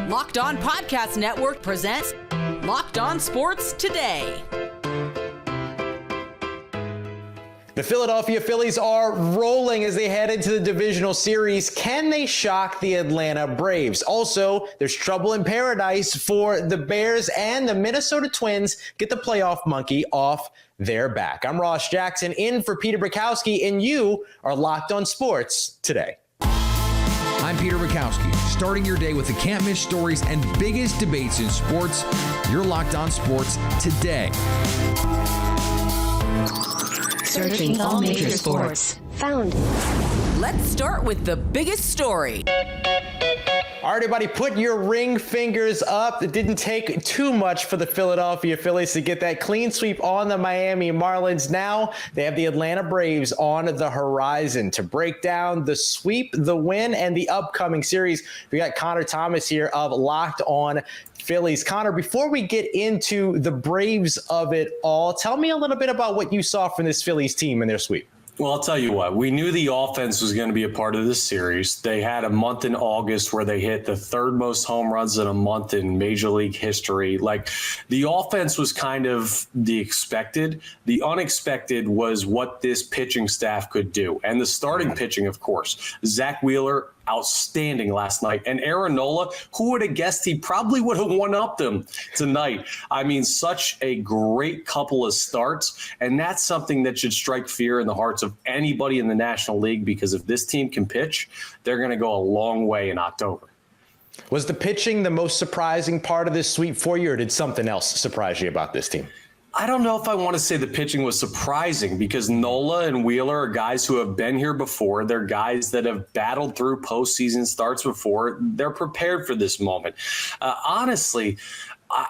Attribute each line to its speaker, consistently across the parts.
Speaker 1: Locked On Podcast Network presents Locked On Sports Today.
Speaker 2: The Philadelphia Phillies are rolling as they head into the divisional series. Can they shock the Atlanta Braves? Also, there's trouble in paradise for the Bears, and the Minnesota Twins get the playoff monkey off their back. I'm Ross Jackson in for Peter Bukowski, and you are Locked On Sports Today.
Speaker 3: I'm Peter Bukowski, starting your day with the can't-miss stories and biggest debates in sports. You're Locked On Sports Today.
Speaker 4: Searching all major sports. Found.
Speaker 1: Let's start with the biggest story.
Speaker 2: All right, everybody, put your ring fingers up. It didn't take too much for the Philadelphia Phillies to get that clean sweep on the Miami Marlins. Now they have the Atlanta Braves on the horizon. To break down the sweep, the win, and the upcoming series, we got Connor Thomas here of Locked On Phillies. Connor, before we get into the Braves of it all, tell me a little bit about what you saw from this Phillies team in their sweep.
Speaker 5: Well, I'll tell you what, we knew the offense was going to be a part of this series. They had a month in August where they hit the third most home runs in a month in Major League history. Like, the offense was kind of the expected. The unexpected was what this pitching staff could do. And the starting pitching, of course. Zach Wheeler, outstanding last night. And Aaron Nola, who would have guessed he probably would have one-upped them tonight? I mean, such a great couple of starts. And that's something that should strike fear in the hearts of anybody in the National League, because if this team can pitch, they're going to go a long way in October.
Speaker 2: Was the pitching the most surprising part of this sweep for you, or did something else surprise you about this team?
Speaker 5: I don't know if I want to say the pitching was surprising, because Nola and Wheeler are guys who have been here before. They're guys that have battled through postseason starts before. They're prepared for this moment. Honestly,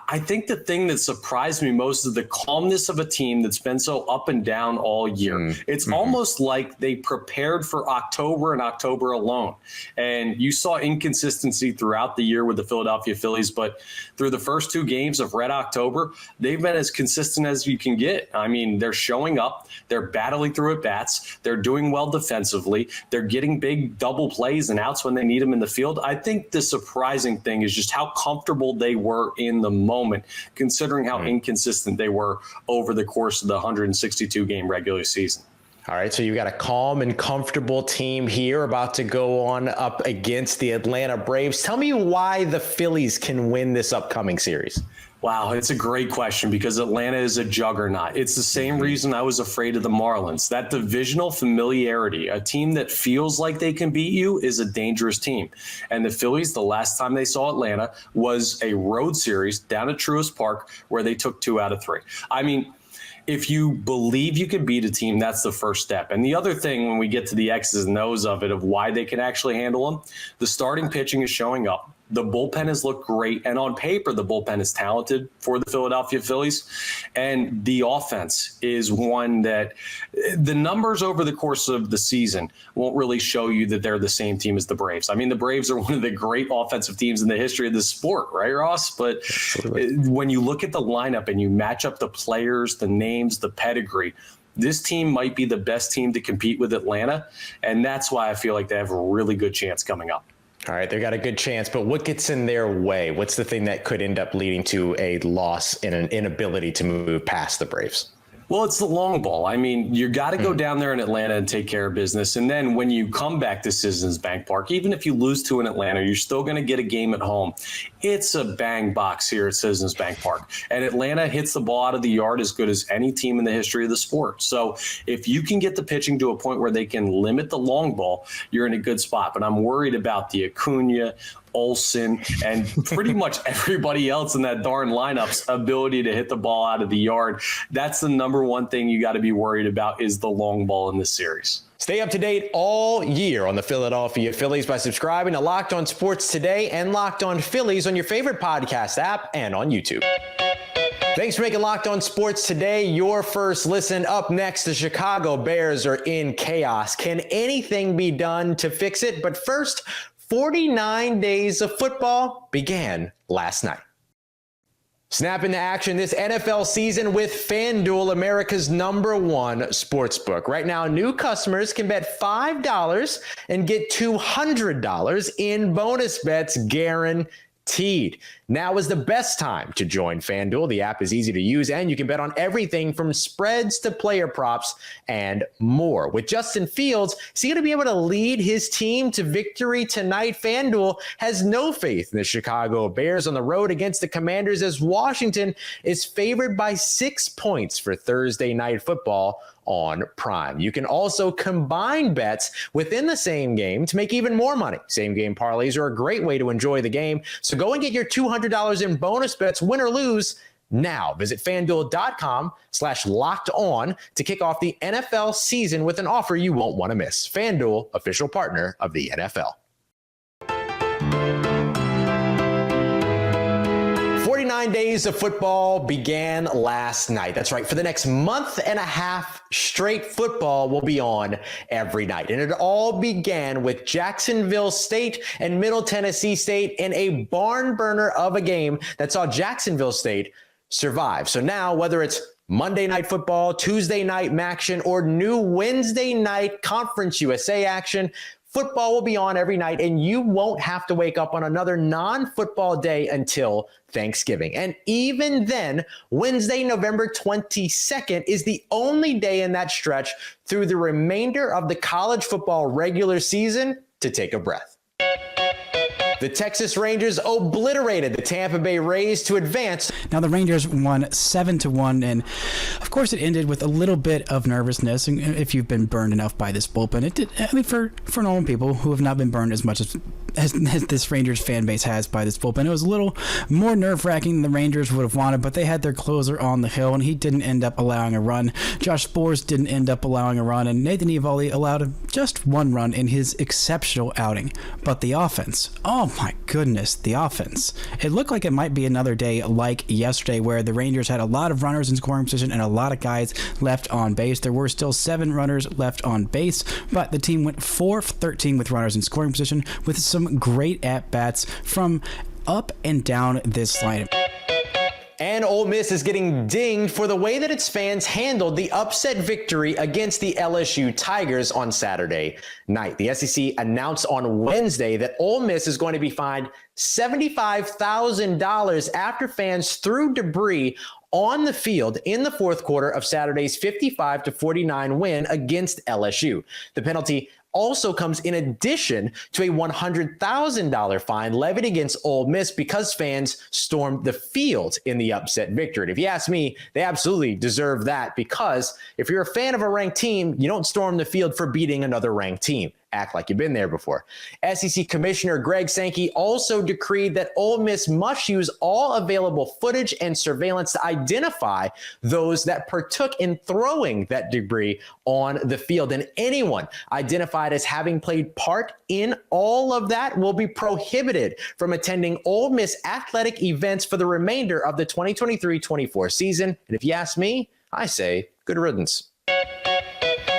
Speaker 5: I think the thing that surprised me most is the calmness of a team that's been so up and down all year. It's almost like they prepared for October and October alone. And you saw inconsistency throughout the year with the Philadelphia Phillies, but through the first two games of Red October, they've been as consistent as you can get. I mean, they're showing up, they're battling through at bats, they're doing well defensively, they're getting big double plays and outs when they need them in the field. I think the surprising thing is just how comfortable they were in the moment, considering how inconsistent they were over the course of the 162 game regular season.
Speaker 2: All right, so you got a calm and comfortable team here about to go on up against the Atlanta Braves. Tell me why the Phillies can win this upcoming series.
Speaker 5: Wow, it's a great question, because Atlanta is a juggernaut. It's the same reason I was afraid of the Marlins. That divisional familiarity, a team that feels like they can beat you, is a dangerous team. And the Phillies, the last time they saw Atlanta was a road series down at Truist Park where they took 2 out of 3. I mean, if you believe you can beat a team, that's the first step. And the other thing, when we get to the X's and O's of it, of why they can actually handle them, the starting pitching is showing up. The bullpen has looked great, and on paper, the bullpen is talented for the Philadelphia Phillies. And the offense is one that the numbers over the course of the season won't really show you that they're the same team as the Braves. I mean, the Braves are one of the great offensive teams in the history of the sport, right, Ross? But when you look at the lineup and you match up the players, the names, the pedigree, this team might be the best team to compete with Atlanta, and that's why I feel like they have a really good chance coming up.
Speaker 2: All right, they've got a good chance, but what gets in their way? What's the thing that could end up leading to a loss and an inability to move past the Braves?
Speaker 5: Well, it's the long ball. I mean, you got to go down there in Atlanta and take care of business. And then when you come back to Citizens Bank Park, even if you lose to an Atlanta, you're still going to get a game at home. It's a bang box here at Citizens Bank Park. And Atlanta hits the ball out of the yard as good as any team in the history of the sport. So if you can get the pitching to a point where they can limit the long ball, you're in a good spot. But I'm worried about the Acuna, Olsen, and pretty much everybody else in that darn lineup's ability to hit the ball out of the yard. That's the number one thing you got to be worried about, is the long ball in this series.
Speaker 2: Stay up to date all year on the Philadelphia Phillies by subscribing to Locked On Sports Today and Locked On Phillies on your favorite podcast app and on YouTube. Thanks for making Locked On Sports Today your first listen. Up next, the Chicago Bears are in chaos. Can anything be done to fix it? But first, 49 days of football began last night. Snap into action this NFL season with FanDuel, America's #1 sportsbook. Right now, new customers can bet $5 and get $200 in bonus bets guaranteed. guaranteed. Now is the best time to join FanDuel. The app is easy to use, and you can bet on everything from spreads to player props and more. With Justin Fields, is he going to be able to lead his team to victory tonight? FanDuel has no faith in the Chicago Bears on the road against the Commanders, as Washington is favored by 6 points for Thursday Night Football on Prime. You can also combine bets within the same game to make even more money. Same game parlays are a great way to enjoy the game. So go and get your $200 in bonus bets, win or lose, now. Visit FanDuel.com/locked-on to kick off the NFL season with an offer you won't want to miss. FanDuel, official partner of the NFL. 49 days of football began last night. That's right. For the next month and a half straight, football will be on every night. And it all began with Jacksonville State and Middle Tennessee State in a barn burner of a game that saw Jacksonville State survive. So now, whether it's Monday Night Football, Tuesday night action, or new Wednesday night Conference USA action, football will be on every night, and you won't have to wake up on another non-football day until Thanksgiving. And even then, Wednesday, November 22nd is the only day in that stretch through the remainder of the college football regular season to take a breath. The Texas Rangers obliterated the Tampa Bay Rays to advance.
Speaker 6: Now the Rangers won 7-1, and of course it ended with a little bit of nervousness. And if you've been burned enough by this bullpen, it did. I mean, for normal people who have not been burned as much as this Rangers fan base has by this bullpen, it was a little more nerve-wracking than the Rangers would have wanted. But they had their closer on the hill, and he didn't end up allowing a run. Josh Sborz didn't end up allowing a run, and Nathan Eovaldi allowed just one run in his exceptional outing. But the offense, oh my goodness, the offense. It looked like it might be another day like yesterday, where the Rangers had a lot of runners in scoring position and a lot of guys left on base. There were still 7 runners left on base, but the team went 4 for 13 with runners in scoring position, with some great at-bats from up and down this lineup.
Speaker 2: And Ole Miss is getting dinged for the way that its fans handled the upset victory against the LSU Tigers on Saturday night. The SEC announced on Wednesday that Ole Miss is going to be fined $75,000 after fans threw debris on the field in the fourth quarter of Saturday's 55-49 win against LSU. The penalty also comes in addition to a $100,000 fine levied against Ole Miss because fans stormed the field in the upset victory. And if you ask me, they absolutely deserve that, because if you're a fan of a ranked team, you don't storm the field for beating another ranked team. Act like you've been there before. SEC Commissioner Greg Sankey also decreed that Ole Miss must use all available footage and surveillance to identify those that partook in throwing that debris on the field. And anyone identified as having played part in all of that will be prohibited from attending Ole Miss athletic events for the remainder of the 2023-24 season. And if you ask me, I say good riddance.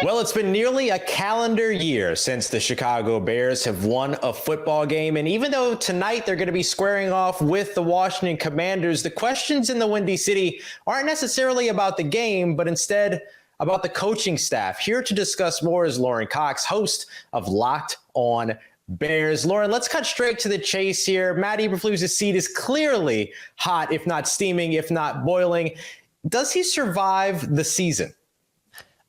Speaker 2: Well, it's been nearly a calendar year since the Chicago Bears have won a football game. And even though tonight they're going to be squaring off with the Washington Commanders, the questions in the Windy City aren't necessarily about the game, but instead about the coaching staff. Here to discuss more is Lauren Cox, host of Locked On Bears. Lauren, let's cut straight to the chase here. Matt Eberflus's seat is clearly hot, if not steaming, if not boiling. Does he survive the season?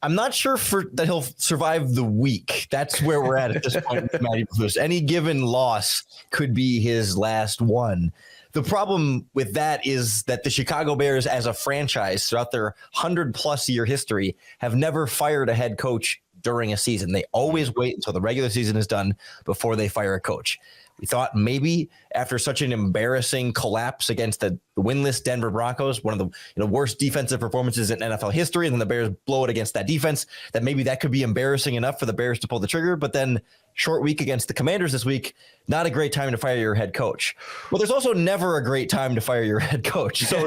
Speaker 7: I'm not sure that he'll survive the week. That's where we're at this point with Matty Eberflus. Any given loss could be his last one. The problem with that is that the Chicago Bears as a franchise throughout their 100-plus year history have never fired a head coach during a season. They always wait until the regular season is done before they fire a coach. We thought maybe after such an embarrassing collapse against the winless Denver Broncos, one of the worst defensive performances in NFL history, and then the Bears blow it against that defense, that maybe that could be embarrassing enough for the Bears to pull the trigger. But then short week against the Commanders this week, not a great time to fire your head coach. Well, there's also never a great time to fire your head coach. So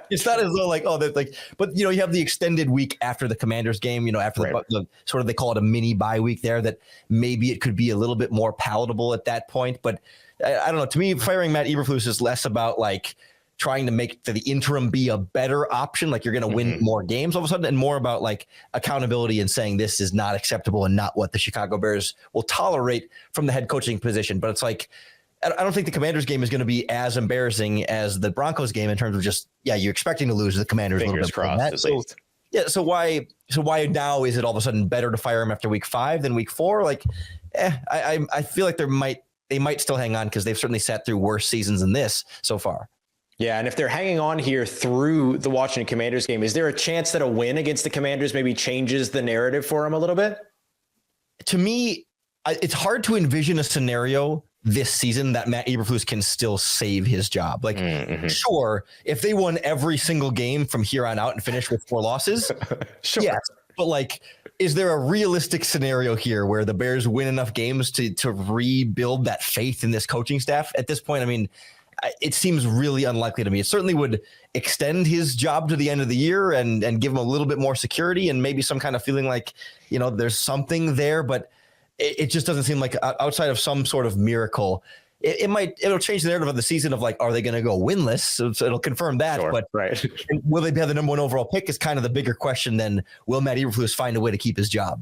Speaker 7: it's not as though but you have the extended week after the Commanders game, after the sort of, they call it a mini bye week there, that maybe it could be a little bit more palatable at that point. But I don't know. To me, firing Matt Eberflus is less about trying to make the interim be a better option, like you're going to win more games all of a sudden, and more about accountability and saying this is not acceptable and not what the Chicago Bears will tolerate from the head coaching position. But it's I don't think the Commanders game is going to be as embarrassing as the Broncos game in terms of just, you're expecting to lose the Commanders a little bit.
Speaker 2: Crossed, at least.
Speaker 7: Yeah. So why now is it all of a sudden better to fire him after week 5 than week 4? Like, I feel like they might still hang on because they've certainly sat through worse seasons than this so far.
Speaker 2: Yeah, and if they're hanging on here through the Washington Commanders game, is there a chance that a win against the Commanders maybe changes the narrative for them a little bit?
Speaker 7: To me, it's hard to envision a scenario this season that Matt Eberflus can still save his job. Like, sure, if they won every single game from here on out and finished with 4 losses,
Speaker 2: sure.
Speaker 7: Yes, but like, is there a realistic scenario here where the Bears win enough games to rebuild that faith in this coaching staff? At this point, I mean, it seems really unlikely to me. It certainly would extend his job to the end of the year and give him a little bit more security and maybe some kind of feeling like, there's something there, but it just doesn't seem like outside of some sort of miracle. It'll change the narrative of the season of like, are they going to go winless? So it'll confirm that,
Speaker 2: Sure,
Speaker 7: but
Speaker 2: right.
Speaker 7: Will they have the number 1 overall pick is kind of the bigger question than will Matt Eberflus find a way to keep his job?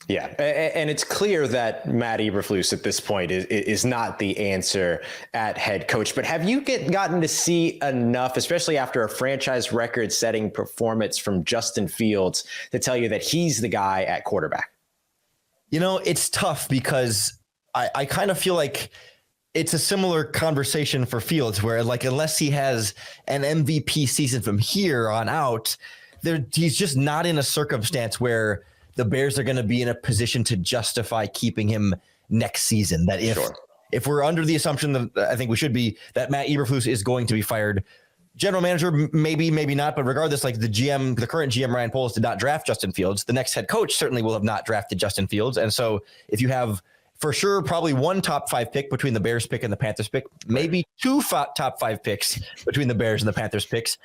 Speaker 2: Yeah, and it's clear that Matt Eberflus at this point is not the answer at head coach. But have you gotten to see enough, especially after a franchise record-setting performance from Justin Fields, to tell you that he's the guy at quarterback?
Speaker 7: It's tough because I kind of feel like it's a similar conversation for Fields where, like, unless he has an MVP season from here on out, he's just not in a circumstance where the Bears are going to be in a position to justify keeping him next season. That if we're under the assumption that I think we should be, that Matt Eberflus is going to be fired, general manager, maybe not, but regardless, like the current GM, Ryan Poles, did not draft Justin Fields. The next head coach certainly will have not drafted Justin Fields. And so if you have for sure probably 1 top 5 pick between the Bears pick and the Panthers pick, maybe 2 top 5 picks between the Bears and the Panthers picks,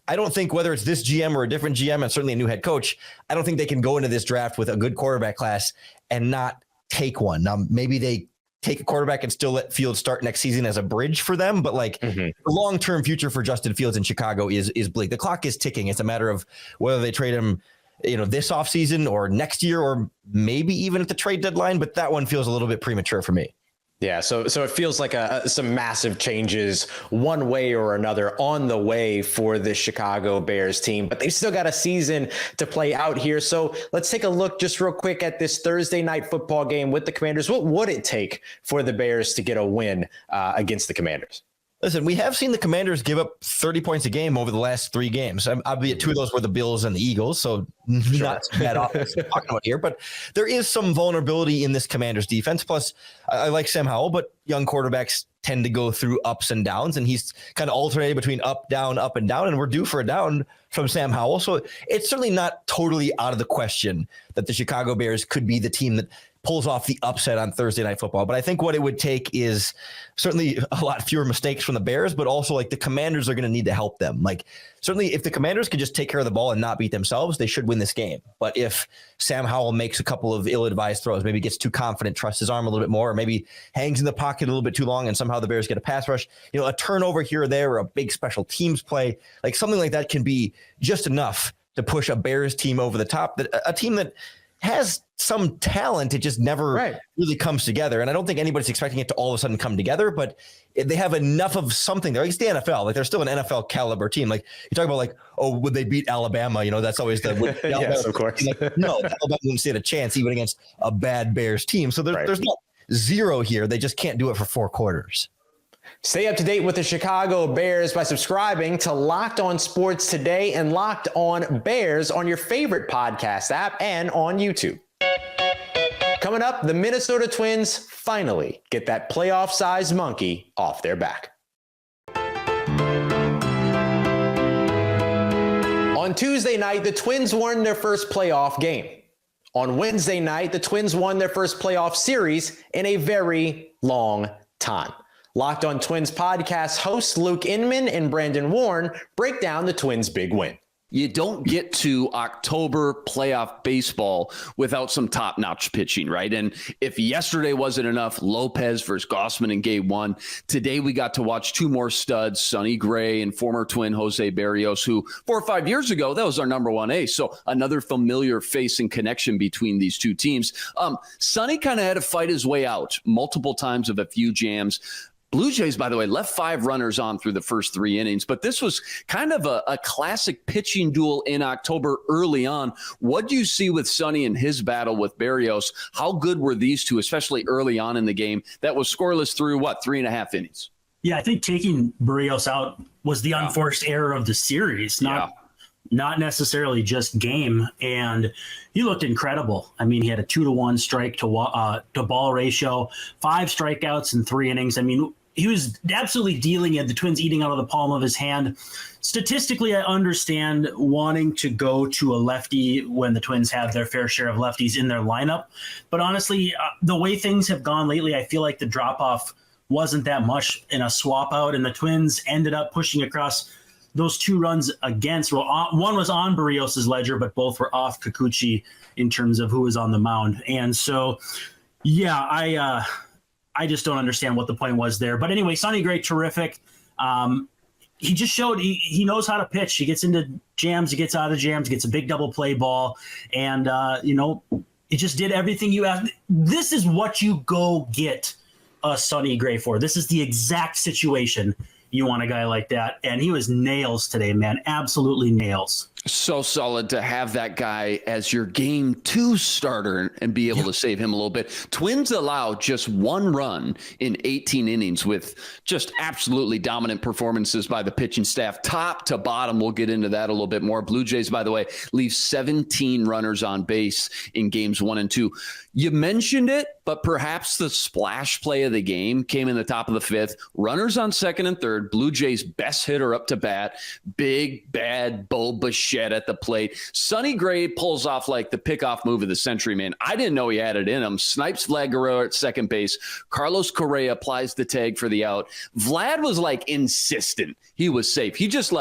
Speaker 7: I don't think whether it's this GM or a different GM and certainly a new head coach, I don't think they can go into this draft with a good quarterback class and not take one. Now, maybe they take a quarterback and still let Fields start next season as a bridge for them. But like the long-term future for Justin Fields in Chicago is bleak. The clock is ticking. It's a matter of whether they trade him, this offseason or next year, or maybe even at the trade deadline. But that one feels a little bit premature for me.
Speaker 2: Yeah, so it feels like some massive changes one way or another on the way for the Chicago Bears team, but they've still got a season to play out here. So let's take a look just real quick at this Thursday night football game with the Commanders. What would it take for the Bears to get a win against the Commanders?
Speaker 7: Listen, we have seen the Commanders give up 30 points a game over the last 3 games. Albeit 2 of those were the Bills and the Eagles, so not bad offense talking about here. But there is some vulnerability in this Commanders defense. Plus, I like Sam Howell, but young quarterbacks tend to go through ups and downs, and he's kind of alternating between up, and down, and we're due for a down from Sam Howell. So it's certainly not totally out of the question that the Chicago Bears could be the team that pulls off the upset on Thursday Night Football. But I think what it would take is certainly a lot fewer mistakes from the Bears, but also like the Commanders are going to need to help them. Like certainly if the Commanders could just take care of the ball and not beat themselves, they should win this game. But if Sam Howell makes a couple of ill-advised throws, maybe gets too confident, trusts his arm a little bit more, or maybe hangs in the pocket a little bit too long and somehow the Bears get a pass rush, a turnover here or there, or a big special teams play, like something like that can be just enough to push a Bears team over the top, that a team that has some talent, it just never really comes together. And I don't think anybody's expecting it to all of a sudden come together, but they have enough of something there. Like it's the NFL. Like they're still an NFL caliber team. Like you talk about like, oh, would they beat Alabama? That's always the
Speaker 2: yes, of course.
Speaker 7: Like, no, Alabama wouldn't stand a chance even against a bad Bears team. So there's not 0 here. They just can't do it for 4 quarters.
Speaker 2: Stay up to date with the Chicago Bears by subscribing to Locked On Sports Today and Locked On Bears on your favorite podcast app and on YouTube. Coming up, the Minnesota Twins finally get that playoff-sized monkey off their back. On Tuesday night, the Twins won their first playoff game. On Wednesday night, the Twins won their first playoff series in a very long time. Locked On Twins podcast hosts Luke Inman and Brandon Warren break down the Twins' big win.
Speaker 8: You don't get to October playoff baseball without some top-notch pitching, right? And if yesterday wasn't enough, Lopez versus Gossman in game 1, today we got to watch 2 more studs, Sonny Gray and former Twin Jose Berrios, who 4 or 5 years ago, that was our number 1 ace. So another familiar face and connection between these 2 teams. Sonny kind of had to fight his way out multiple times of a few jams. Blue Jays, by the way, left 5 runners on through the first 3 innings, but this was kind of a classic pitching duel in October early on. What do you see with Sonny and his battle with Berrios? How good were these two, especially early on in the game that was scoreless through 3.5 innings?
Speaker 9: Yeah, I think taking Berrios out was the unforced error of the series, not necessarily just game. And he looked incredible. I mean, he had a 2-to-1 strike to ball ratio, 5 strikeouts in 3 innings. I mean, he was absolutely dealing it. The Twins eating out of the palm of his hand. Statistically, I understand wanting to go to a lefty when the Twins have their fair share of lefties in their lineup. But honestly, the way things have gone lately, I feel like the drop-off wasn't that much in a swap out, and the Twins ended up pushing across those 2 runs against. Well, one was on Berrios' ledger, but both were off Kikuchi in terms of who was on the mound. And so, yeah, I just don't understand what the point was there. But anyway, Sonny Gray, terrific. He just showed he knows how to pitch. He gets into jams, he gets out of jams, gets a big double play ball, and he just did everything you asked. This is what you go get a Sonny Gray for. This is the exact situation you want a guy like that. And he was nails today, man. Absolutely nails.
Speaker 8: So solid to have that guy as your game 2 starter and be able to save him a little bit. Twins allow just 1 run in 18 innings with just absolutely dominant performances by the pitching staff, top to bottom. We'll get into that a little bit more. Blue Jays, by the way, leave 17 runners on base in games 1 and 2. You mentioned it, but perhaps the splash play of the game came in the top of the 5th. Runners on 2nd and 3rd. Blue Jays' best hitter up to bat. Big, bad Bo Bichette at the plate. Sonny Gray pulls off like the pickoff move of the century, man. I didn't know he had it in him. Snipes Vlad Guerrero at second base. Carlos Correa applies the tag for the out. Vlad was insistent he was safe. He just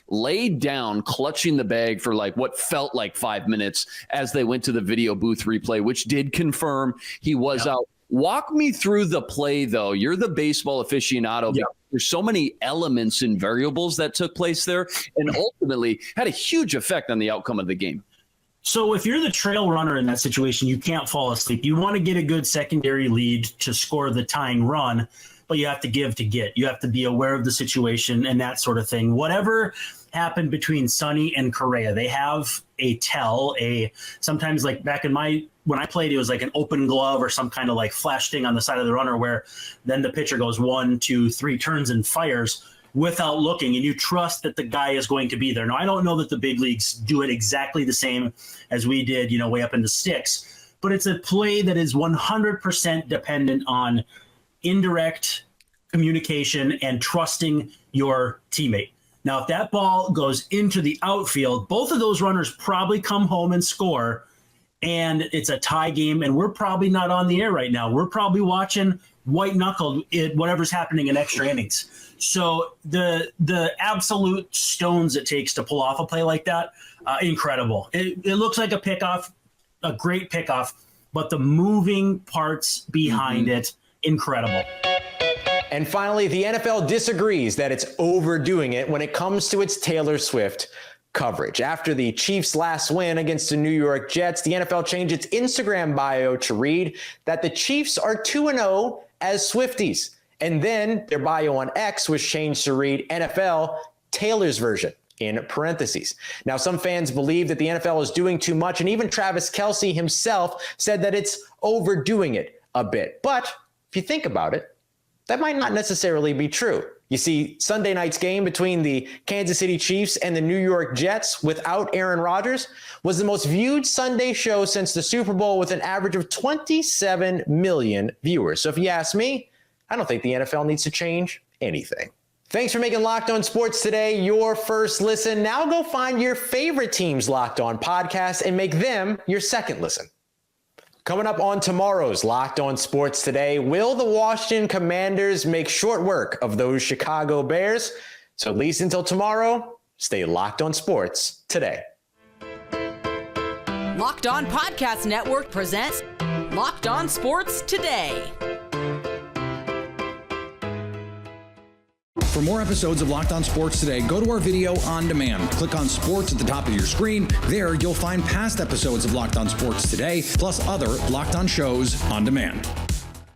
Speaker 8: laid down, clutching the bag for what felt like 5 minutes as they went to the video booth replay, which did confirm he was out. Walk me through the play, though. You're the baseball aficionado.
Speaker 5: Yeah.
Speaker 8: There's so many elements and variables that took place there and ultimately had a huge effect on the outcome of the game.
Speaker 9: So if you're the trail runner in that situation, you can't fall asleep. You want to get a good secondary lead to score the tying run, but you have to give to get. You have to be aware of the situation and that sort of thing. Whatever happened between Sonny and Correa, they have a tell, sometimes back in when I played, it was an open glove or some kind of flash thing on the side of the runner where then the pitcher goes 1, 2, 3 turns and fires without looking, and you trust that the guy is going to be there. Now, I don't know that the big leagues do it exactly the same as we did, way up in the sticks, but it's a play that is 100% dependent on indirect communication and trusting your teammate. Now, if that ball goes into the outfield, both of those runners probably come home and score, and it's a tie game, and we're probably not on the air right now. We're probably watching white-knuckled whatever's happening in extra innings. So the absolute stones it takes to pull off a play like that, incredible. It looks like a pickoff, a great pickoff, but the moving parts behind it, incredible.
Speaker 2: And finally, the NFL disagrees that it's overdoing it when it comes to its Taylor Swift coverage. After the Chiefs' last win against the New York Jets, the NFL changed its Instagram bio to read that the Chiefs are 2-0 as Swifties. And then their bio on X was changed to read NFL Taylor's version in parentheses. Now, some fans believe that the NFL is doing too much, and even Travis Kielce himself said that it's overdoing it a bit. But if you think about it, that might not necessarily be true. You see, Sunday night's game between the Kansas City Chiefs and the New York Jets without Aaron Rodgers was the most viewed Sunday show since the Super Bowl, with an average of 27 million viewers. So if you ask me, I don't think the NFL needs to change anything. Thanks for making Locked On Sports Today your first listen. Now go find your favorite team's Locked On podcast and make them your second listen. Coming up on tomorrow's Locked On Sports Today, will the Washington Commanders make short work of those Chicago Bears? So at least until tomorrow, stay locked on sports today.
Speaker 1: Locked On Podcast Network presents Locked On Sports Today.
Speaker 3: For more episodes of Locked On Sports Today, go to our video on demand. Click on Sports at the top of your screen. There, you'll find past episodes of Locked On Sports Today, plus other Locked On shows on demand.